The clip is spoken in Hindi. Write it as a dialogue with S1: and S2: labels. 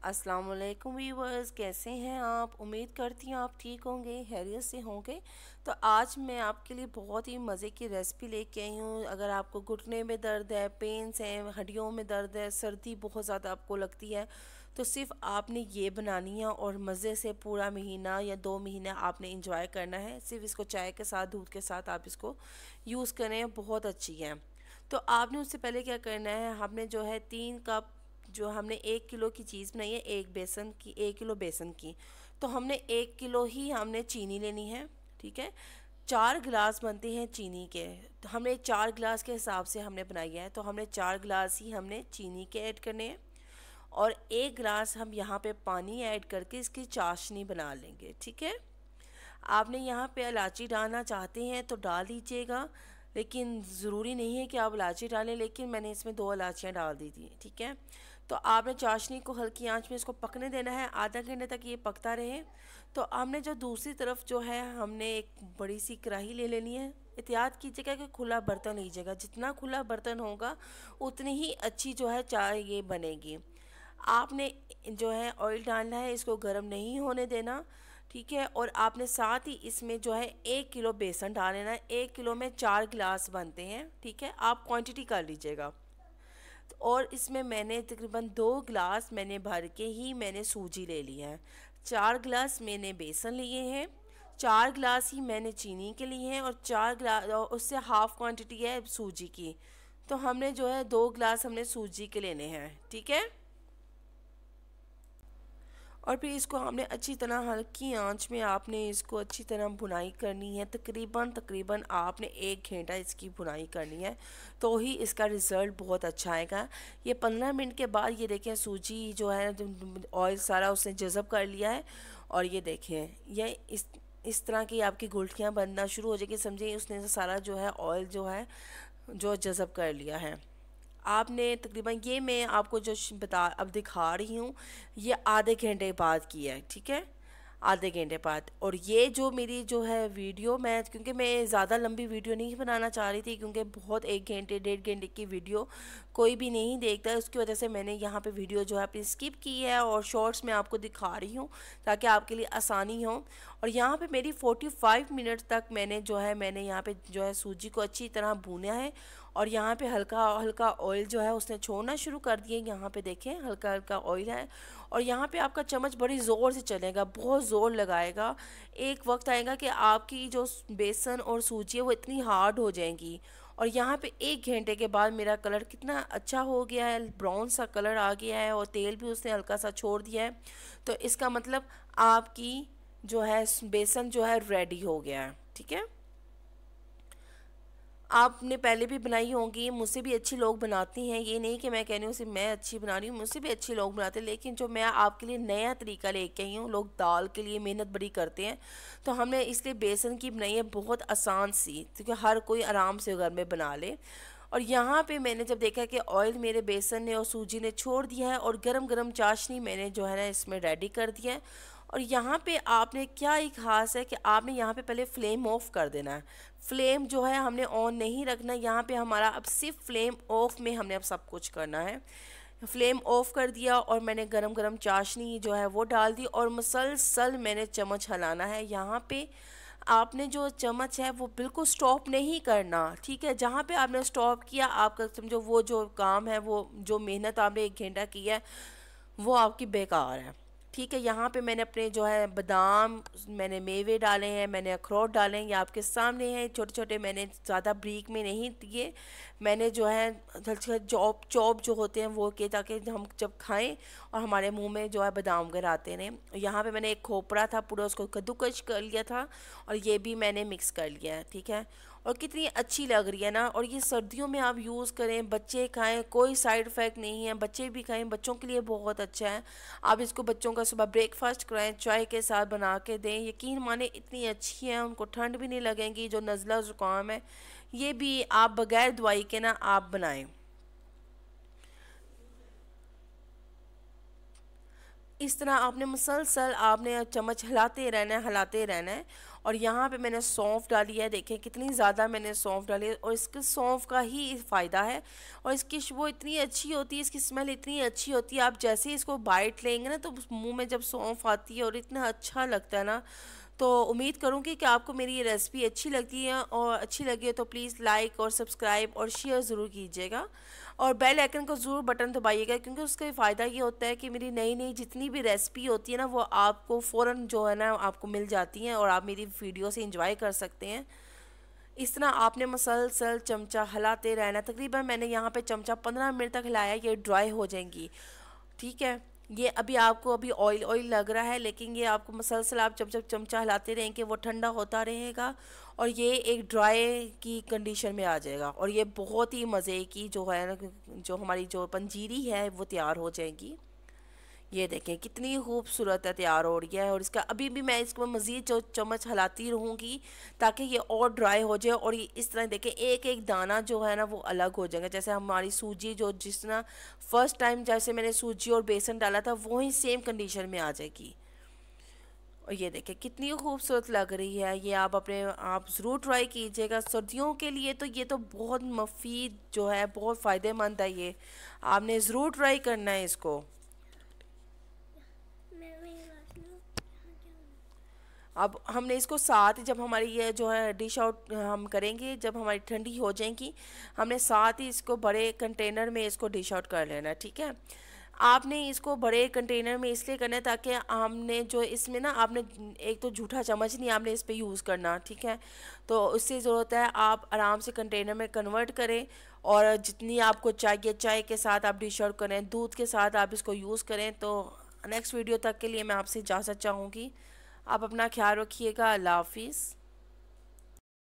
S1: अस्सलाम वालेकुम व्यूवर्स, कैसे हैं आप। उम्मीद करती हूँ आप ठीक होंगे, खैरियत से होंगे। तो आज मैं आपके लिए बहुत ही मज़े की रेसिपी लेके आई हूँ। अगर आपको घुटने में दर्द है, पेन्स हैं, हड्डियों में दर्द है, सर्दी बहुत ज़्यादा आपको लगती है, तो सिर्फ आपने ये बनानी है और मज़े से पूरा महीना या 2 महीने आपने इंजॉय करना है। सिर्फ इसको चाय के साथ, दूध के साथ आप इसको यूज़ करें, बहुत अच्छी है। तो आपने उससे पहले क्या करना है, हमने जो है 3 कप, जो हमने 1 किलो की चीज़ बनाई है, 1 किलो बेसन की, तो हमने 1 किलो ही हमने चीनी लेनी है। ठीक है, 4 गिलास बनते हैं चीनी के, तो हमने 4 गिलास के हिसाब से हमने बनाई है, तो हमने 4 गिलास ही हमने चीनी के ऐड करने हैं। और 1 गिलास हम यहाँ पे पानी ऐड करके इसकी चाशनी बना लेंगे। ठीक है, आपने यहाँ पे इलायची डालना चाहते हैं तो डाल दीजिएगा, लेकिन ज़रूरी नहीं है कि आप इलायची डालें, लेकिन मैंने इसमें 2 इलायचियाँ डाल दी थी। ठीक है, तो आपने चाशनी को हल्की आंच में इसको पकने देना है, आधा घंटे तक ये पकता रहे। तो हमने जो दूसरी तरफ जो है, हमने एक बड़ी सी कढ़ाई ले लेनी है। एहतियात कीजिएगा कि खुला बर्तन लीजिएगा, जितना खुला बर्तन होगा उतनी ही अच्छी जो है चाय ये बनेगी। आपने जो है ऑयल डालना है, इसको गर्म नहीं होने देना। ठीक है, और आपने साथ ही इसमें जो है 1 किलो बेसन डाल लेना है। 1 किलो में 4 गिलास बनते हैं। ठीक है, आप क्वांटिटी कर लीजिएगा। और इसमें मैंने तकरीबन 2 गिलास मैंने भर के ही मैंने सूजी ले लिया है। 4 गिलास मैंने बेसन लिए हैं, 4 गिलास ही मैंने चीनी के लिए हैं, और 4 गिलास और उससे हाफ़ क्वांटिटी है सूजी की। तो हमने जो है 2 गिलास हमने सूजी के लेने हैं। ठीक है, और फिर इसको हमने अच्छी तरह हल्की आंच में आपने इसको अच्छी तरह भुनाई करनी है। तकरीबन तकरीबन आपने 1 घंटा इसकी भुनाई करनी है, तो ही इसका रिज़ल्ट बहुत अच्छा आएगा। ये 15 मिनट के बाद ये देखें सूजी जो है, ऑयल सारा उसने जज़ब कर लिया है। और ये देखें, ये इस तरह की आपकी गुठलियाँ बनना शुरू हो जाएगी। समझिए उसने सारा जो है ऑयल जो है जो जज़ब कर लिया है। आपने तकरीबन, ये मैं आपको जो बता अब दिखा रही हूँ, ये आधे घंटे बाद की है। ठीक है, आधे घंटे बाद। और ये जो मेरी जो है वीडियो, मैं क्योंकि मैं ज़्यादा लंबी वीडियो नहीं बनाना चाह रही थी, क्योंकि बहुत 1 घंटे 1.5 घंटे की वीडियो कोई भी नहीं देखता है, उसकी वजह से मैंने यहाँ पे वीडियो जो है अपनी स्किप की है और शॉर्ट्स में आपको दिखा रही हूँ ताकि आपके लिए आसानी हो। और यहाँ पे मेरी 45 मिनट तक मैंने यहाँ पे जो है सूजी को अच्छी तरह भूना है। और यहाँ पे हल्का हल्का ऑयल जो है उसने छोड़ना शुरू कर दिए। यहाँ पे देखें हल्का हल्का ऑयल है। और यहाँ पे आपका चम्मच बड़ी ज़ोर से चलेगा, बहुत ज़ोर लगाएगा। एक वक्त आएगा कि आपकी जो बेसन और सूजी है वो इतनी हार्ड हो जाएंगी। और यहाँ पे 1 घंटे के बाद मेरा कलर कितना अच्छा हो गया है, ब्राउन सा कलर आ गया है, और तेल भी उसने हल्का सा छोड़ दिया है। तो इसका मतलब आपकी जो है बेसन जो है रेडी हो गया है। ठीक है, आपने पहले भी बनाई होंगी, मुझसे भी अच्छी लोग बनाती हैं। ये नहीं कि मैं कह रही हूँ सिर्फ मैं अच्छी बना रही हूँ, मुझसे भी अच्छे लोग बनाते हैं, लेकिन जो मैं आपके लिए नया तरीका लेके आई हूँ, लोग दाल के लिए मेहनत बड़ी करते हैं, तो हमने इसलिए बेसन की बनाई है बहुत आसान सी, क्योंकि हर कोई आराम से घर में बना ले। और यहाँ पे मैंने जब देखा कि ऑयल मेरे बेसन ने और सूजी ने छोड़ दिया है, और गरम गरम चाशनी मैंने जो है ना इसमें रेडी कर दिया है। और यहाँ पे आपने क्या ही खास है कि आपने यहाँ पे पहले फ्लेम ऑफ कर देना है। फ्लेम जो है हमने ऑन नहीं रखना। यहाँ पे हमारा अब सिर्फ फ्लेम ऑफ में हमने अब सब कुछ करना है। फ्लेम ऑफ कर दिया और मैंने गरम गरम चाशनी जो है वो डाल दी, और मुसलसल मैंने चम्मच हिलाना है। यहाँ पे आपने जो चम्मच है वो बिल्कुल स्टॉप नहीं करना। ठीक है, जहाँ पे आपने स्टॉप किया, आपका समझो वो जो काम है, वो जो मेहनत आपने 1 घंटा की है, वो आपकी बेकार है। ठीक है, यहाँ पे मैंने अपने जो है बादाम, मैंने मेवे डाले हैं, मैंने अखरोट डाले हैं, ये आपके सामने हैं छोटे छोटे। मैंने ज़्यादा ब्रीक में नहीं दिए, मैंने जो है चॉप चॉप जो होते हैं वो किए, ताकि हम जब खाएं और हमारे मुंह में जो है बादाम वगैरह आते रहें। यहाँ पे मैंने एक खोपरा था पूरा, उसको कद्दूकश कर लिया था, और ये भी मैंने मिक्स कर लिया है। ठीक है, और कितनी अच्छी लग रही है ना। और ये सर्दियों में आप यूज़ करें, बच्चे खाएं, कोई साइड इफ़ेक्ट नहीं है, बच्चे भी खाएं, बच्चों के लिए बहुत अच्छा है। आप इसको बच्चों का सुबह ब्रेकफास्ट कराएं, चाय के साथ बना के दें, यकीन माने इतनी अच्छी है, उनको ठंड भी नहीं लगेगी। जो नज़ला ज़ुकाम है, ये भी आप बगैर दवाई के ना आप बनाएं। इस तरह आपने मुसलसल आपने चम्मच हिलाते रहना है, हिलाते रहना है। और यहाँ पे मैंने सौंफ डाली है, देखें कितनी ज़्यादा मैंने सौंफ डाली है, और इसके सौंफ का ही फ़ायदा है। और इसकी खुशबू इतनी अच्छी होती है, इसकी स्मेल इतनी अच्छी होती है, आप जैसे ही इसको बाइट लेंगे ना तो मुंह में जब सौंफ आती है और इतना अच्छा लगता है ना। तो उम्मीद करूँगी कि आपको मेरी ये रेसिपी अच्छी लगती है, और अच्छी लगी है तो प्लीज़ लाइक और सब्सक्राइब और शेयर ज़रूर कीजिएगा, और बेल आइकन को ज़रूर बटन दबाइएगा, क्योंकि उसका फ़ायदा ये होता है कि मेरी नई नई जितनी भी रेसिपी होती है ना वो आपको फ़ौरन जो है ना आपको मिल जाती हैं, और आप मेरी वीडियो से इंजॉय कर सकते हैं। इस तरह आपने मसलसल चमचा हिलाते रहना, तकरीबन मैंने यहाँ पे चमचा 15 मिनट तक हिलाया, ये ड्राई हो जाएंगी। ठीक है, ये अभी आपको अभी ऑयल ऑयल लग रहा है, लेकिन ये आपको मसलसल आप जब जब चमचा हिलाते रहेंगे वो ठंडा होता रहेगा, और ये एक ड्राई की कंडीशन में आ जाएगा, और ये बहुत ही मज़े की जो है ना, जो हमारी जो पंजीरी है वो तैयार हो जाएगी। ये देखें कितनी खूबसूरत है, तैयार हो रही है। और इसका अभी भी मैं इसको मज़ीद जो चम्मच हिलाती रहूँगी ताकि ये और ड्राई हो जाए, और ये इस तरह देखें एक एक दाना जो है ना वो अलग हो जाएगा। जैसे हमारी सूजी जो जिस तरह फर्स्ट टाइम जैसे मैंने सूजी और बेसन डाला था वही सेम कंडीशन में आ जाएगी। और ये देखें कितनी खूबसूरत लग रही है। ये आप ज़रूर ट्राई कीजिएगा सर्दियों के लिए, तो ये तो बहुत मुफीद जो है, बहुत फ़ायदेमंद है, ये आपने ज़रूर ट्राई करना है इसको। अब हमने इसको साथ जब हमारी ये जो है डिश आउट हम करेंगे, जब हमारी ठंडी हो जाएगी, हमने साथ ही इसको बड़े कंटेनर में इसको डिश आउट कर लेना है। ठीक है, आपने इसको बड़े कंटेनर में इसलिए करना है ताकि हमने जो इसमें ना, आपने एक तो झूठा चम्मच नहीं आपने इस पे यूज़ करना। ठीक है, तो उससे ज़रूरत है आप आराम से कंटेनर में कन्वर्ट करें, और जितनी आपको चाहिए चाय के साथ आप डिश आउट करें, दूध के साथ आप इसको यूज़ करें। तो नेक्स्ट वीडियो तक के लिए मैं आपसे इजाज़त चाहूँगी। आप अपना ख्याल रखिएगा। अल्लाह हाफिज़।